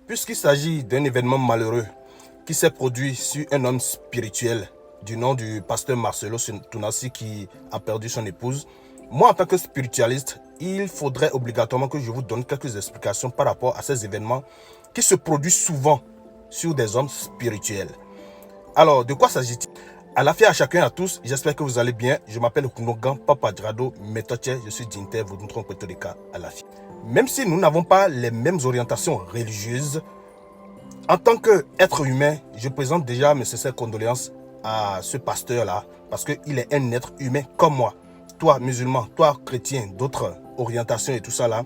Puisqu'il s'agit d'un événement malheureux qui s'est produit sur un homme spirituel du nom du pasteur Marcelo Tounassi qui a perdu son épouse, moi en tant que spiritualiste, il faudrait obligatoirement que je vous donne quelques explications par rapport à ces événements qui se produisent souvent sur des hommes spirituels. Alors, de quoi s'agit-il? À la à chacun et à tous, j'espère que vous allez bien. Je m'appelle Kunogan Papa Drado Metoche, je suis d'Inter, vous montrons que les cas à la Même si nous n'avons pas les mêmes orientations religieuses, en tant qu'être humain, je présente déjà mes sincères condoléances à ce pasteur-là, parce qu'il est un être humain comme moi. Toi, musulman, toi, chrétien, d'autres orientations et tout ça là,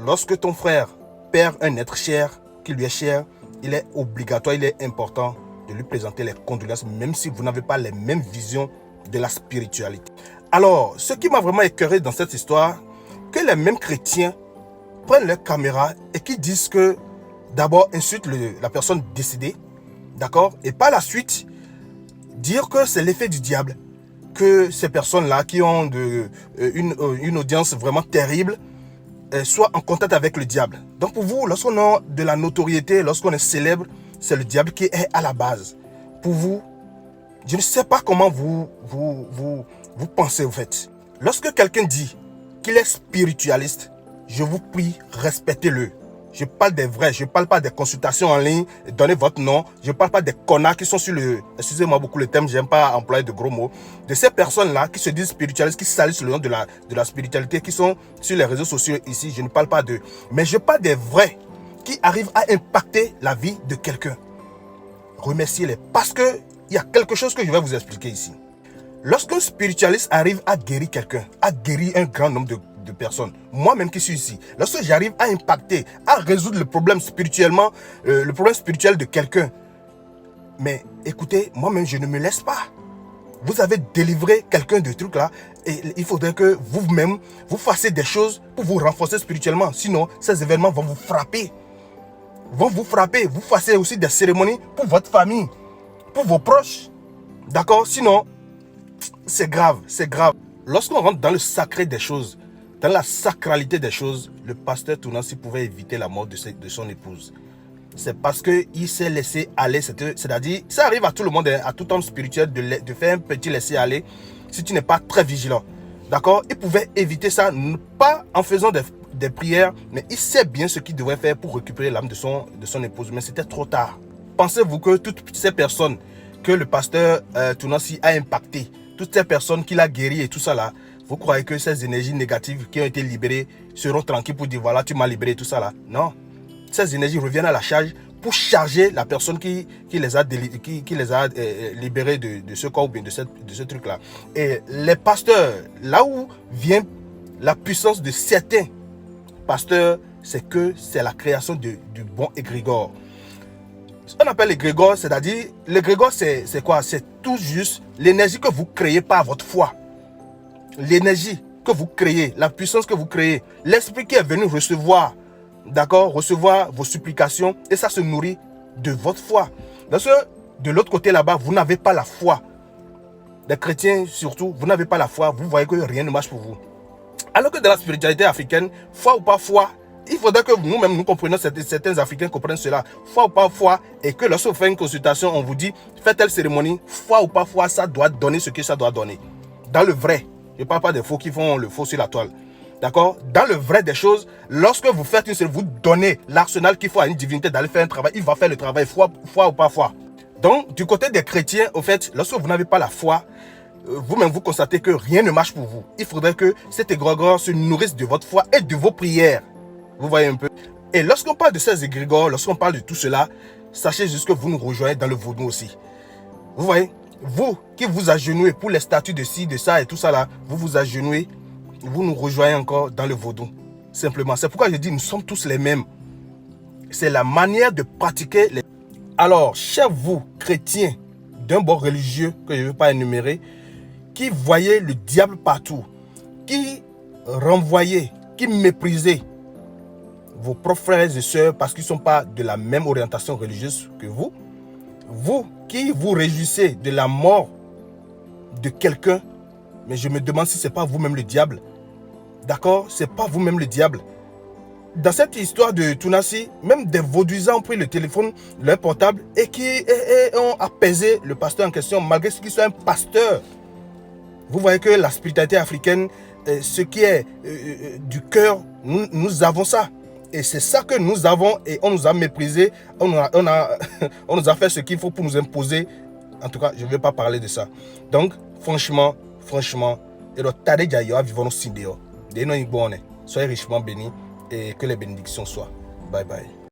lorsque ton frère perd un être cher, qui lui est cher, il est obligatoire, il est important de lui présenter les condoléances, même si vous n'avez pas les mêmes visions de la spiritualité. Alors, ce qui m'a vraiment écœuré dans cette histoire, que les mêmes chrétiens prennent leur caméra et qui disent que d'abord insultent la personne décédée, d'accord, et par la suite dire que c'est l'effet du diable, que ces personnes-là qui ont une audience vraiment terrible soient en contact avec le diable. Donc pour vous, lorsqu'on a de la notoriété, lorsqu'on est célèbre, c'est le diable qui est à la base. Pour vous, je ne sais pas comment vous pensez en fait. Lorsque quelqu'un dit qu'il est spiritualiste, je vous prie, respectez-le. Je parle des vrais, je ne parle pas des consultations en ligne, donnez votre nom. Je ne parle pas des connards qui sont sur le... Excusez-moi beaucoup le thème, j'aime pas employer de gros mots. De ces personnes-là qui se disent spiritualistes, qui salissent le nom de la spiritualité, qui sont sur les réseaux sociaux ici, je ne parle pas d'eux. Mais je parle des vrais qui arrivent à impacter la vie de quelqu'un. Remerciez-les parce qu'il y a quelque chose que je vais vous expliquer ici. Lorsqu'un spiritualiste arrive à guérir quelqu'un, à guérir un grand nombre de personnes, moi-même qui suis ici, lorsque j'arrive à impacter, à résoudre le problème spirituellement, le problème spirituel de quelqu'un, mais écoutez, moi-même je ne me laisse pas. Vous avez délivré quelqu'un de trucs là et il faudrait que vous-même vous fassiez des choses pour vous renforcer spirituellement, sinon ces événements vont vous frapper. Vous fassiez aussi des cérémonies pour votre famille, pour vos proches, d'accord? Sinon, c'est grave, c'est grave. Lorsqu'on rentre dans le sacré des choses, dans la sacralité des choses, le pasteur Tounassi pouvait éviter la mort de son épouse. C'est parce qu'il s'est laissé aller, c'est-à-dire, ça arrive à tout le monde, à tout homme spirituel de faire un petit laisser aller si tu n'es pas très vigilant. D'accord? Il pouvait éviter ça, pas en faisant des prières, mais il sait bien ce qu'il devrait faire pour récupérer l'âme de son épouse, mais c'était trop tard. Pensez-vous que toutes ces personnes que le pasteur Tounassi a impactées, toutes ces personnes qu'il a guéries et tout ça là, vous croyez que ces énergies négatives qui ont été libérées seront tranquilles pour dire voilà, tu m'as libéré tout ça là? Non. Ces énergies reviennent à la charge pour charger la personne qui les a libérés de ce corps ou bien de ce truc là. Et les pasteurs, là où vient la puissance de certains pasteurs, c'est que c'est la création du bon égrégore. Ce qu'on appelle l'égrégore, c'est-à-dire, l'égrégore c'est quoi? C'est tout juste l'énergie que vous créez par votre foi. L'énergie que vous créez, la puissance que vous créez, l'esprit qui est venu recevoir, d'accord, recevoir vos supplications, et ça se nourrit de votre foi. Parce que de l'autre côté là-bas, vous n'avez pas la foi. Les chrétiens surtout, vous n'avez pas la foi, vous voyez que rien ne marche pour vous. Alors que dans la spiritualité africaine, foi ou pas foi, il faudrait que nous-mêmes nous comprenions, certains Africains comprennent cela. Foi ou pas foi, et que lorsque vous faites une consultation, on vous dit, faites telle cérémonie, foi ou pas foi, ça doit donner ce que ça doit donner. Dans le vrai. Je ne parle pas des faux qui font le faux sur la toile. D'accord? Dans le vrai des choses, lorsque vous faites une cérémonie, vous donnez l'arsenal qu'il faut à une divinité d'aller faire un travail. Il va faire le travail, foi ou pas foi. Donc, du côté des chrétiens, au fait, lorsque vous n'avez pas la foi, vous-même vous constatez que rien ne marche pour vous. Il faudrait que cet égrégore se nourrisse de votre foi et de vos prières. Vous voyez un peu? Et lorsqu'on parle de ces égrégores, lorsqu'on parle de tout cela, sachez juste que vous nous rejoignez dans le vaudou aussi. Vous voyez? Vous qui vous agenouillez pour les statuts de ci, de ça et tout ça là, vous vous agenouillez, vous nous rejoignez encore dans le vaudou. Simplement. C'est pourquoi je dis nous sommes tous les mêmes. C'est la manière de pratiquer les... Alors, chers vous, chrétiens, d'un bord religieux que je ne veux pas énumérer, qui voyez le diable partout, qui renvoyez, qui méprisez vos propres frères et sœurs parce qu'ils ne sont pas de la même orientation religieuse que vous, vous qui vous réjouissez de la mort de quelqu'un, mais je me demande si ce n'est pas vous-même le diable. D'accord? Ce n'est pas vous-même le diable. dans cette histoire de Tounassi, même des vaudouisants ont pris le téléphone, leur portable, et qui ont apaisé le pasteur en question, malgré ce qu'il soit un pasteur. Vous voyez que la spiritualité africaine, ce qui est du cœur, nous avons ça. Et c'est ça que nous avons, et on nous a méprisé, on nous a fait ce qu'il faut pour nous imposer. En tout cas, je ne vais pas parler de ça. Donc, franchement, soyez richement bénis et que les bénédictions soient. Bye bye.